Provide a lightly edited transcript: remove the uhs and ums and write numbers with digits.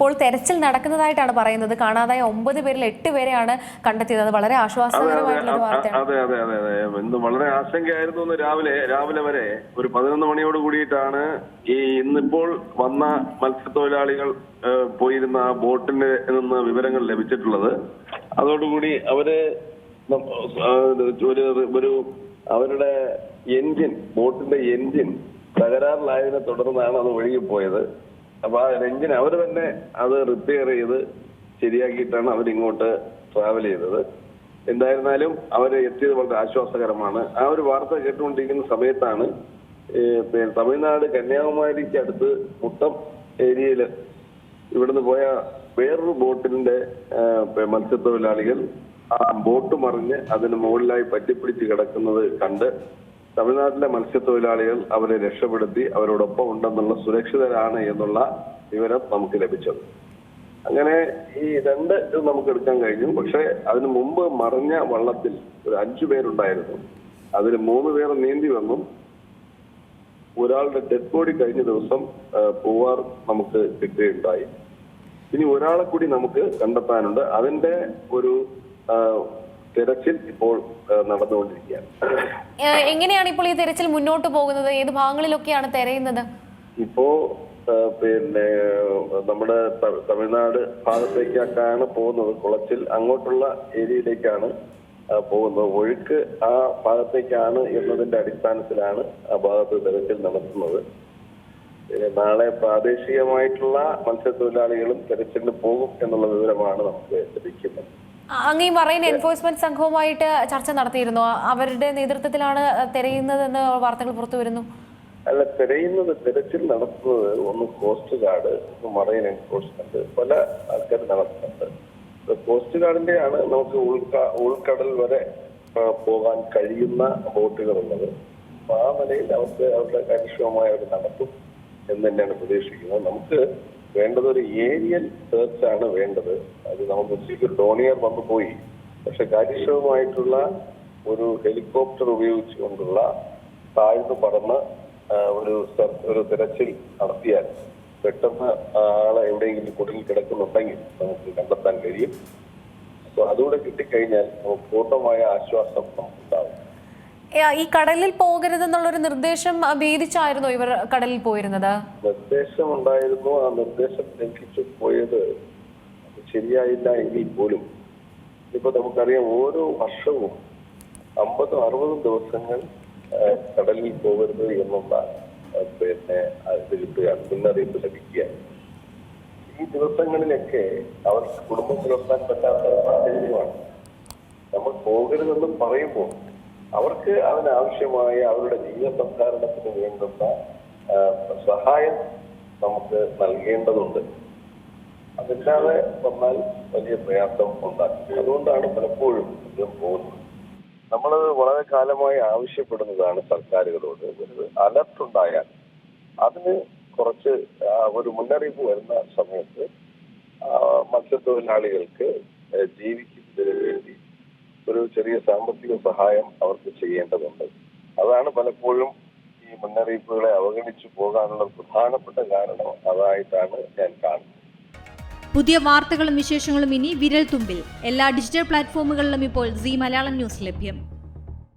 ഇപ്പോൾ തെരച്ചിൽ നടക്കുന്നതായിട്ടാണ് പറയുന്നത്. കാണാതായ 9 പേരിൽ 8 പേരെയാണ് കണ്ടെത്തിയത്. അത് വളരെ ആശ്വാസകരമായിട്ടുള്ള ഒരു വാർത്തയാണ്. അതെ അതെ അതെ അതെ ഇന്ന് വളരെ ആശങ്കയായിരുന്നു. ഇന്ന് രാവിലെ വരെ ഒരു 11 മണിയോട് കൂടിയിട്ടാണ് ഇന്നിപ്പോൾ വന്ന മത്സ്യത്തൊഴിലാളികൾ പോയിരുന്ന ആ ബോട്ടിന്റെ നിന്ന് വിവരങ്ങൾ ലഭിച്ചിട്ടുള്ളത്. അതോടുകൂടി അവര് ഒരു അവരുടെ ബോട്ടിന്റെ എൻജിൻ തകരാറിലായതിനെ തുടർന്നാണ് അത് ഒഴുകിപ്പോയത്. അപ്പൊ ആ എൻജിൻ അവർ തന്നെ അത് റിപ്പയർ ചെയ്ത് ശരിയാക്കിയിട്ടാണ് അവരിങ്ങോട്ട് ട്രാവൽ ചെയ്തത്. എന്തായിരുന്നാലും അവർ എത്തിയത് വളരെ ആശ്വാസകരമാണ്. ആ ഒരു വാർത്ത കേട്ടുകൊണ്ടിരിക്കുന്ന സമയത്താണ് തമിഴ്നാട് കന്യാകുമാരിക്ക് അടുത്ത് മുട്ടം ഏരിയയില് ഇവിടുന്ന് പോയ വേറൊരു ബോട്ടിന്റെ മത്സ്യത്തൊഴിലാളികൾ ആ ബോട്ട് മറിഞ്ഞ് അതിന് മുകളിലായി പറ്റിപ്പിടിച്ച് കിടക്കുന്നത് കണ്ട് തമിഴ്നാട്ടിലെ മത്സ്യത്തൊഴിലാളികൾ അവരെ രക്ഷപ്പെടുത്തി അവരോടൊപ്പം ഉണ്ടെന്നുള്ള സുരക്ഷിതരാണ് എന്നുള്ള വിവരം നമുക്ക് ലഭിച്ചത്. അങ്ങനെ ഈ 2 നമുക്ക് എടുക്കാൻ കഴിഞ്ഞു. പക്ഷെ അതിനു മുമ്പ് മറിഞ്ഞ വള്ളത്തിൽ ഒരു 5 പേരുണ്ടായിരുന്നു. അതിൽ 3 പേർ നീന്തി വന്നു. ഒരാളുടെ ഡെഡ് ബോഡി കഴിഞ്ഞ ദിവസം പൂവാർ നമുക്ക് കിട്ടുകയുണ്ടായി. ഇനി ഒരാളെ കൂടി നമുക്ക് കണ്ടെത്താനുണ്ട്. അതിന്റെ ഒരു തെരച്ചിൽ ഇപ്പോൾ നടന്നുകൊണ്ടിരിക്കുകയാണ്. എങ്ങനെയാണ് ഇപ്പോൾ ഈ തെരച്ചിൽ മുന്നോട്ട് പോകുന്നത്? ഏത് ഭാഗങ്ങളിലൊക്കെയാണ് തെരയുന്നത്? ഇപ്പോ നമ്മുടെ തമിഴ്നാട് ഭാഗത്തേക്കാണ് പോകുന്നത്. കുളച്ചിൽ അങ്ങോട്ടുള്ള ഏരിയയിലേക്കാണ് പോകുന്നത്. ഒഴുക്ക് ആ ഭാഗത്തേക്കാണ് എന്നതിന്റെ അടിസ്ഥാനത്തിലാണ് ആ ഭാഗത്ത് തെരച്ചിൽ നടത്തുന്നത്. നാളെ പ്രാദേശികമായിട്ടുള്ള മത്സ്യത്തൊഴിലാളികളും തെരച്ചിലിന് പോകും എന്നുള്ള വിവരമാണ് നമുക്ക് ലഭിക്കുന്നത്. അങ്ങ് ഈ മറൈൻ എൻഫോഴ്സ്മെന്റ് സംഘവുമായിട്ട് ചർച്ച നടത്തിയിരുന്നു. അവരുടെ നേതൃത്വത്തിലാണ് തെരയുന്നതെന്ന് വാർത്തകൾ പുറത്തു വരുന്നു. അല്ല, തെരച്ചിൽ നടത്തുന്നത് ഒന്ന് കോസ്റ്റ് ഗാർഡ്, ഒന്ന് മറൈൻ എൻഫോഴ്സ്മെന്റ്, പല ആൾക്കാർ നടത്തുന്നുണ്ട്. കോസ്റ്റ് ഗാർഡിന്റെയാണ് നമുക്ക് ഉൾക്കടൽ വരെ പോകാൻ കഴിയുന്ന ബോട്ടുകളുള്ളത്. അപ്പൊ ആ നിലയിൽ അവർക്ക് അവരുടെ കാര്യക്ഷമമായ ഒരു നടത്തും എന്ന് തന്നെയാണ് പ്രതീക്ഷിക്കുന്നത്. നമുക്ക് വേണ്ടത് ഒരു ഏരിയൽ സെർച്ച് ആണ് വേണ്ടത്. അത് നമുക്ക് ഉച്ചയ്ക്ക് ഡോണിയർ വന്നു പോയി. പക്ഷെ കാര്യക്ഷമമായിട്ടുള്ള ഒരു ഹെലികോപ്റ്റർ ഉപയോഗിച്ചുകൊണ്ടുള്ള താഴ്ന്നു പറന്ന് ഒരു തിരച്ചിൽ നടത്തിയാൽ പെട്ടെന്ന് ആളെ എവിടെയെങ്കിലും കുടുങ്ങി കിടക്കുന്നുണ്ടെങ്കിൽ നമുക്ക് കണ്ടെത്താൻ കഴിയും. അപ്പൊ അതുകൂടെ കിട്ടിക്കഴിഞ്ഞാൽ പൂർണ്ണമായ ആശ്വാസം നമുക്കുണ്ടാവും. ഈ കടലിൽ പോകരുതെന്നുള്ളൊരു നിർദ്ദേശം ഭേദിച്ചായിരുന്നോ ഇവർ കടലിൽ പോയിരുന്നത്? നിർദ്ദേശം ഉണ്ടായിരുന്നു. ആ നിർദ്ദേശം ലംഘിച്ചു പോയത് ശരിയായില്ല എങ്കിൽ പോലും ഇപ്പൊ നമുക്കറിയാം, ഓരോ വർഷവും 50-60 ദിവസങ്ങൾ കടലിൽ പോകരുത് എന്നുള്ള ഇത് കിട്ടുകയാണ്, മുന്നറിയിപ്പ് ലഭിക്കുകയാണ്. ഈ ദിവസങ്ങളിലൊക്കെ അവർക്ക് കുടുംബം പുലർത്താൻ പറ്റാത്ത സാഹചര്യമാണ്. നമ്മൾ പോകരുതെന്ന് പറയുമ്പോൾ അവർക്ക് അതിനാവശ്യമായ അവരുടെ ജീവസംധാരണത്തിന് വേണ്ടുന്ന സഹായം നമുക്ക് നൽകേണ്ടതുണ്ട്. അതില്ലാതെ വന്നാൽ വലിയ പ്രയാസം ഉണ്ടാക്കും. അതുകൊണ്ടാണ് പലപ്പോഴും ഇദ്ദേഹം പോകുന്നത്. നമ്മൾ വളരെ കാലമായി ആവശ്യപ്പെടുന്നതാണ് സർക്കാരുകളോട്, ഒരു അലർട്ട് ഉണ്ടായാൽ അതിന് കുറച്ച് ഒരു മുന്നറിയിപ്പ് വരുന്ന സമയത്ത് മത്സ്യത്തൊഴിലാളികൾക്ക് ജീവിക്കുന്നതിന് വേണ്ടി ഒരു ചെറിയ സാമ്പത്തിക സഹായം അവർക്ക് ചെയ്യേണ്ടതുണ്ട്. അതാണ് പലപ്പോഴും ഈ മുന്നറിയിപ്പുകളെ അവഗണിച്ചു പോകാനുള്ള പ്രധാനപ്പെട്ട കാരണം അതായിട്ടാണ് ഞാൻ കാണുന്നത്. പുതിയ വാർത്തകളും വിശേഷങ്ങളും ഇനി വിരൽ തുമ്പിൽ. എല്ലാ ഡിജിറ്റൽ പ്ലാറ്റ്ഫോമുകളിലും ഇപ്പോൾ സീ മലയാളം ന്യൂസ് ലഭ്യം.